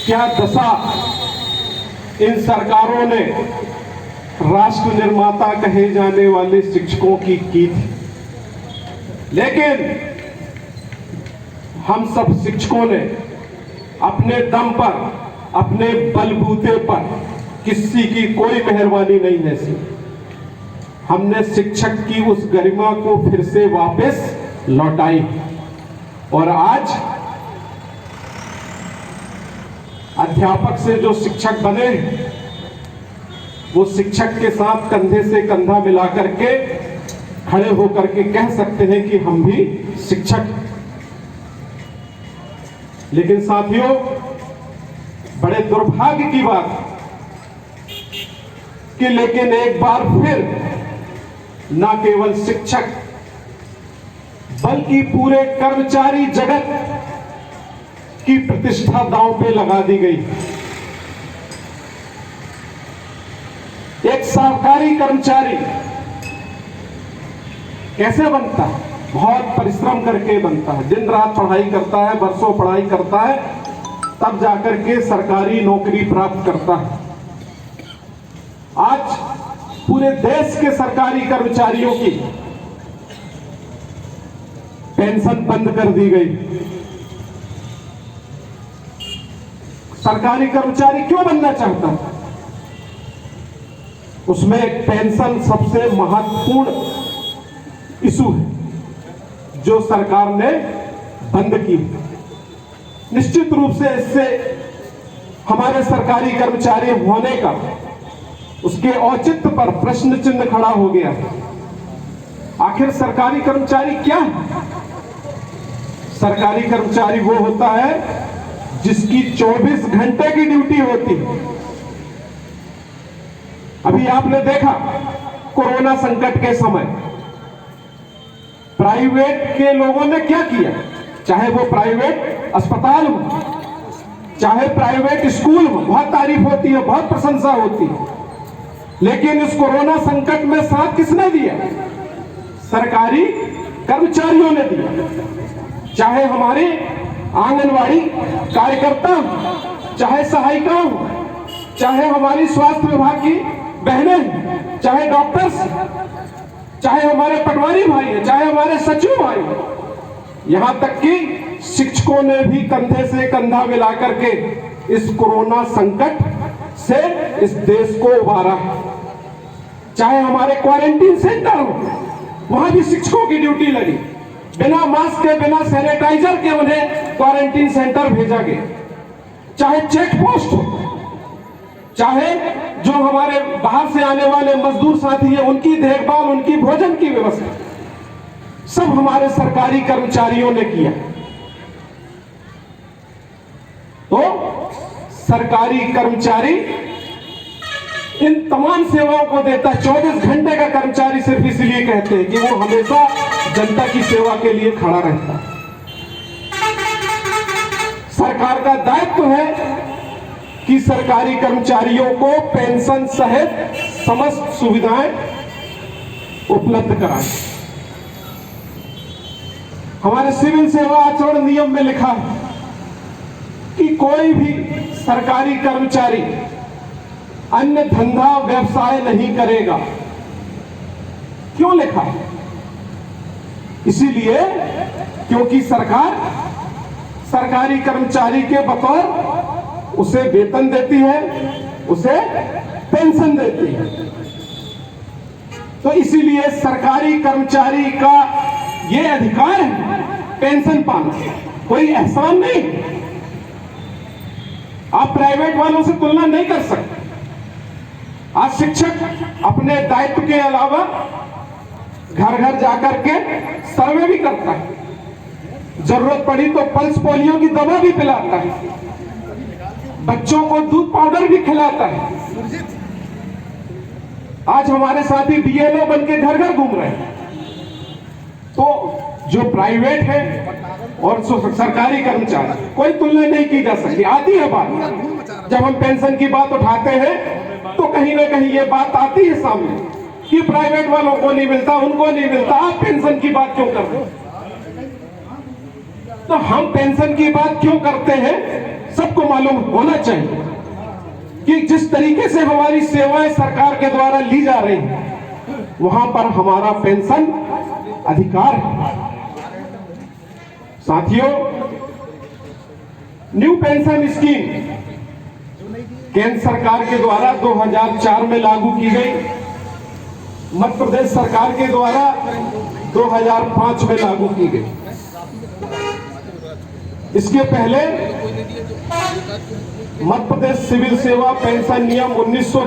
क्या दशा इन सरकारों ने राष्ट्र निर्माता कहे जाने वाले शिक्षकों की थी। लेकिन हम सब शिक्षकों ने अपने दम पर, अपने बलबूते पर किसी की कोई मेहरबानी नहीं है सी। हमने शिक्षक की उस गरिमा को फिर से वापस लौटाई और आज अध्यापक से जो शिक्षक बने, वो शिक्षक के साथ कंधे से कंधा मिलाकर के खड़े होकर के कह सकते हैं कि हम भी शिक्षक। लेकिन साथियों, बड़े दुर्भाग्य की बात कि लेकिन एक बार फिर न केवल शिक्षक बल्कि पूरे कर्मचारी जगत की प्रतिष्ठा दांव पे लगा दी गई। एक सरकारी कर्मचारी कैसे बनता है? बहुत परिश्रम करके बनता है, दिन रात पढ़ाई करता है, बरसों पढ़ाई करता है, तब जाकर के सरकारी नौकरी प्राप्त करता है। आज पूरे देश के सरकारी कर्मचारियों की पेंशन बंद कर दी गई। सरकारी कर्मचारी क्यों बनना चाहता है? उसमें पेंशन सबसे महत्वपूर्ण इशू है जो सरकार ने बंद की। निश्चित रूप से इससे हमारे सरकारी कर्मचारी होने का, उसके औचित्य पर प्रश्न चिन्ह खड़ा हो गया। आखिर सरकारी कर्मचारी क्या है? सरकारी कर्मचारी वो होता है जिसकी 24 घंटे की ड्यूटी होती है। अभी आपने देखा कोरोना संकट के समय प्राइवेट के लोगों ने क्या किया, चाहे वो प्राइवेट अस्पताल हो, चाहे प्राइवेट स्कूल हो, बहुत तारीफ होती है, बहुत प्रशंसा होती है। लेकिन इस कोरोना संकट में साथ किसने दिया? सरकारी कर्मचारियों ने दिया। चाहे हमारी आंगनवाड़ी कार्यकर्ता, चाहे सहायिका, चाहे हमारी स्वास्थ्य विभाग की बहनें, चाहे डॉक्टर्स, चाहे हमारे पटवारी भाई हैं, चाहे हमारे सचिव भाई हैं, यहां तक कि शिक्षकों ने भी कंधे से कंधा मिलाकर के इस कोरोना संकट से इस देश को उबारा। चाहे हमारे क्वारंटीन सेंटर हो, वहां भी शिक्षकों की ड्यूटी लगी। बिना मास्क के, बिना सैनिटाइजर के उन्हें क्वारंटीन सेंटर भेजा गया। चाहे चेक पोस्ट हो, चाहे जो हमारे बाहर से आने वाले मजदूर साथी हैं, उनकी देखभाल, उनकी भोजन की व्यवस्था, सब हमारे सरकारी कर्मचारियों ने किया। तो सरकारी कर्मचारी इन तमाम सेवाओं को देता है। 24 घंटे का कर्मचारी सिर्फ इसलिए कहते हैं कि वो हमेशा जनता की सेवा के लिए खड़ा रहता है। सरकार का दायित्व है कि सरकारी कर्मचारियों को पेंशन सहित समस्त सुविधाएं उपलब्ध कराएं। हमारे सिविल सेवा आचरण नियम में लिखा है कि कोई भी सरकारी कर्मचारी अन्य धंधा व्यवसाय नहीं करेगा। क्यों लिखा है? इसीलिए क्योंकि सरकार सरकारी कर्मचारी के बतौर उसे वेतन देती है, उसे पेंशन देती है। तो इसीलिए सरकारी कर्मचारी का यह अधिकार है पेंशन पाना, कोई एहसान नहीं। आप प्राइवेट वालों से तुलना नहीं कर सकते। आज शिक्षक अपने दायित्व के अलावा घर घर जाकर के सर्वे भी करता है, जरूरत पड़ी तो पल्स पोलियो की दवा भी पिलाता है, बच्चों को दूध पाउडर भी खिलाता है। आज हमारे साथी बीएलओ बन के घर घर घूम रहे हैं। तो जो प्राइवेट है और सरकारी कर्मचारी, कोई तुलना नहीं की जा सकती। आती है बात, जब हम पेंशन की बात उठाते हैं तो कहीं ना कहीं ये बात आती है सामने कि प्राइवेट वालों को नहीं मिलता, उनको नहीं मिलता, आप पेंशन की बात क्यों कर रहे हैं? तो हम पेंशन की बात क्यों करते हैं? सबको मालूम होना चाहिए कि जिस तरीके से हमारी सेवाएं सरकार के द्वारा ली जा रही हैं, वहां पर हमारा पेंशन अधिकार है। साथियों, न्यू पेंशन स्कीम केंद्र सरकार के द्वारा 2004 में लागू की गई, मध्य प्रदेश सरकार के द्वारा 2005 में लागू की गई। इसके पहले मध्य प्रदेश सिविल सेवा पेंशन नियम 1906